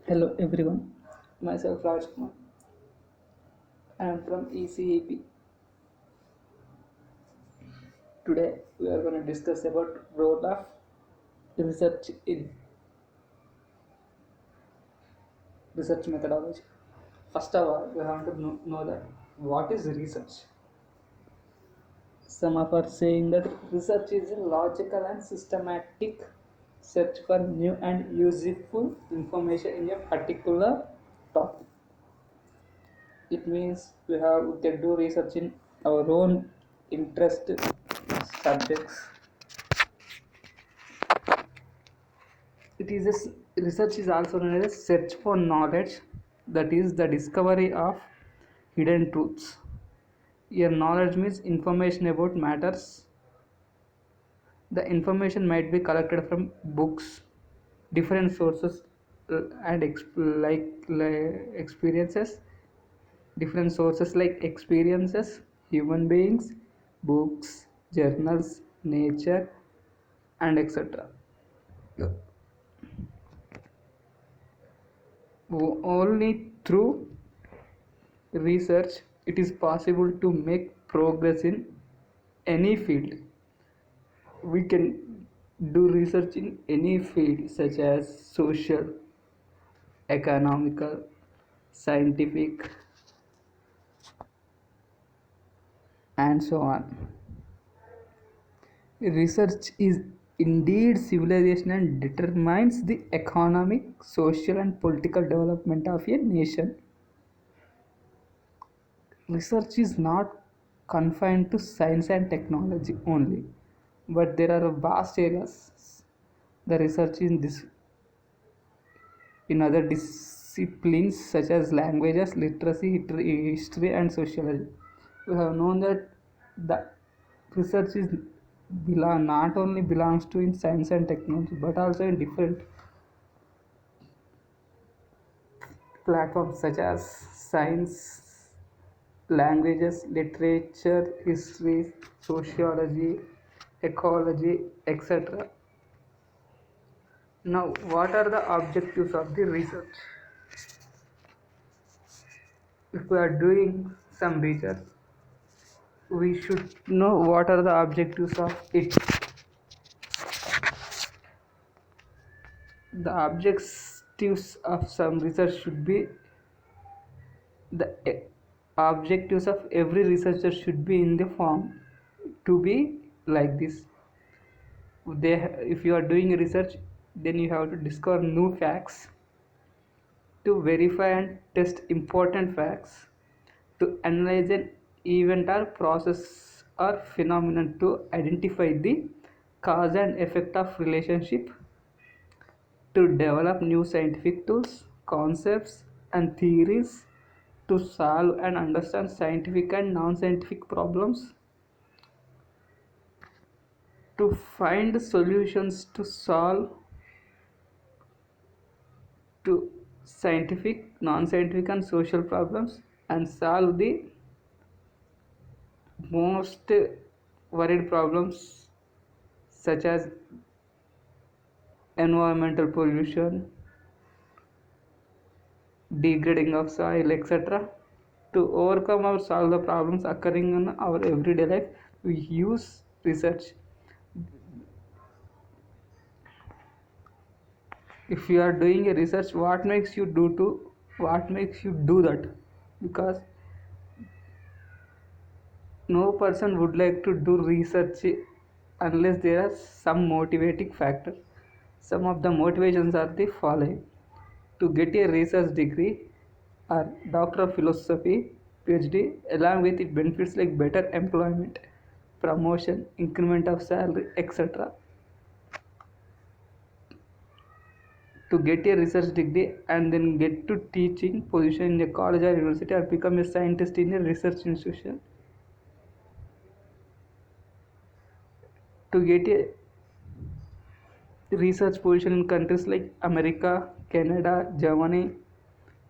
Hello everyone, myself Rajkumar. I am from ECEP. Today we are going to discuss about role of research in research methodology. First of all, we have to know that what is research. Some of are saying that research is a logical and systematic search for new and useful information in a particular topic. It means we can do research in our own interest subjects. Research is also known as search for knowledge, that is the discovery of hidden truths. Here, knowledge means information about matters. The information might be collected from books, different sources, and experiences. Different sources like experiences, human beings, books, journals, nature, and etc. Only through research it is possible to make progress in any field. We can do research in any field such as social, economical, scientific, and so on. Research is indeed civilization and determines the economic, social, and political development of a nation. Research is not confined to science and technology only, but there are vast areas the research in other disciplines such as languages, literacy, history, and sociology. We have known that the research is not only belongs to in science and technology, but also in different platforms such as science, languages, literature, history, sociology, ecology, etc. Now, what are the objectives of the research? If we are doing some research, we should know what are the objectives of it. The objectives of some research should be the objectives of every researcher should be in the form to be like this. If you are doing research, then you have to discover new facts, to verify and test important facts, to analyze an event or process or phenomenon, to identify the cause and effect of relationship, to develop new scientific tools, concepts, and theories, to solve and understand scientific and non-scientific problems, to find solutions to solve to scientific, non-scientific, and social problems, and solve the most worried problems such as environmental pollution, degrading of soil, etc. To overcome or solve the problems occurring in our everyday life, we use research. If you are doing a research, what makes you do that? Because no person would like to do research unless there are some motivating factor. Some of the motivations are the following: to get a research degree or doctor of philosophy, PhD, along with its benefits like better employment, promotion, increment of salary, etc. To get a research degree and then get to teaching position in a college or university, or become a scientist in a research institution. To get a research position in countries like America, Canada, Germany,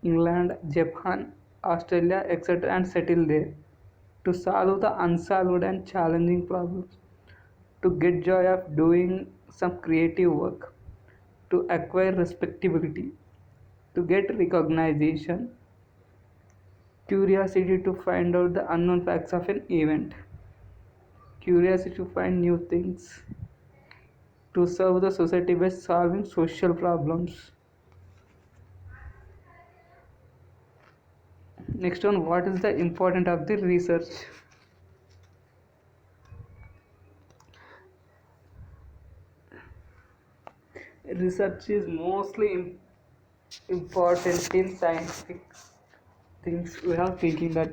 England, Japan, Australia, etc., and settle there. To solve the unsolved and challenging problems. To get joy of doing some creative work. To acquire respectability. to get recognition, curiosity to find out the unknown facts of an event, curiosity to find new things, to serve the society by solving social problems. Next one, what is the importance of the research? Research is mostly important in scientific things. We are thinking that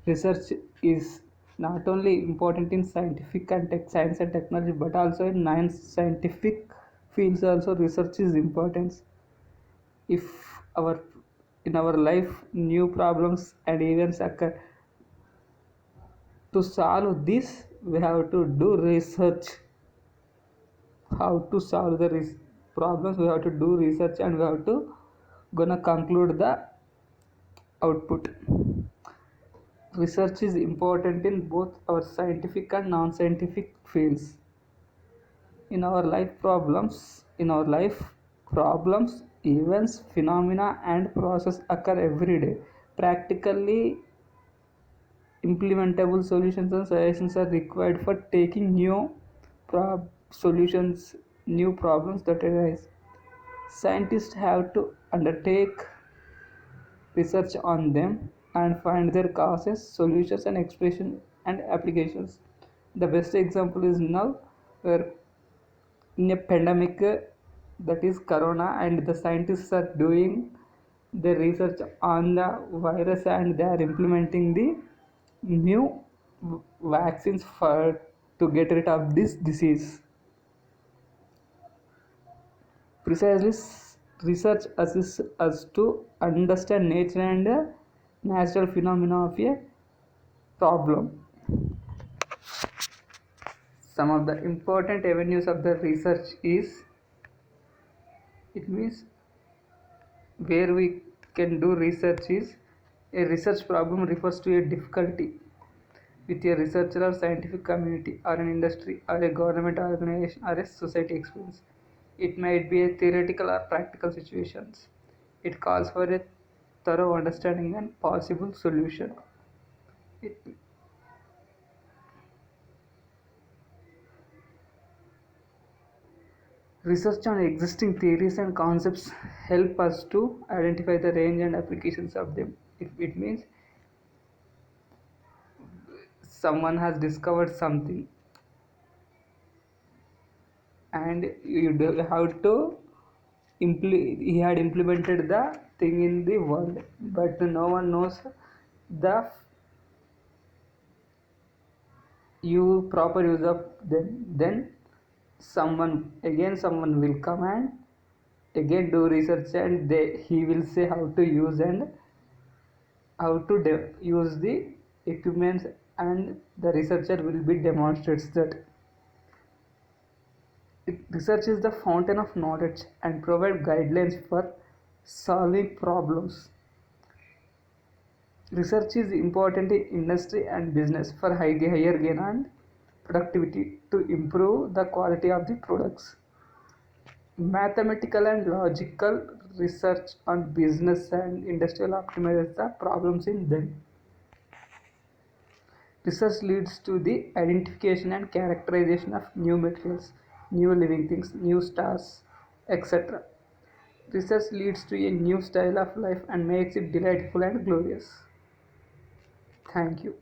research is not only important in scientific and science and technology, but also in non-scientific fields also research is important. If our in our life new problems and events occur, to solve this we have to do research. How to solve the problems, we have to do research, and we have to gonna conclude the output. Research is important in both our scientific and non-scientific fields. In our life problems, events, phenomena and process occur every day. Practically implementable solutions and suggestions are required for taking new problems that arise. Scientists have to undertake research on them and find their causes, solutions, and expression and applications. The best example is now where in a pandemic, that is corona, and the scientists are doing the research on the virus and they are implementing the new vaccines for to get rid of this disease. Precisely, research assists us to understand nature and natural phenomena of a problem. Some of the important avenues of the research is, it means where we can do research is, a research problem refers to a difficulty with a researcher or scientific community or an industry or a government organization or a society experience. It might be a theoretical or practical situations. It calls for a thorough understanding and possible solution. It, Research on existing theories and concepts help us to identify the range and applications of them. It means someone has discovered something and have to he had implemented the thing in the world, but no one knows the proper use of them. Then someone will come and again do research, and he will say how to use and how to use the equipments, and the researcher will be demonstrates that. Research is the fountain of knowledge and provide guidelines for solving problems. Research is important in industry and business for higher gain and productivity to improve the quality of the products. Mathematical and logical research on business and industrial optimizes the problems in them. Research leads to the identification and characterization of new materials, new living things, new stars, etc. Research leads to a new style of life and makes it delightful and glorious. Thank you.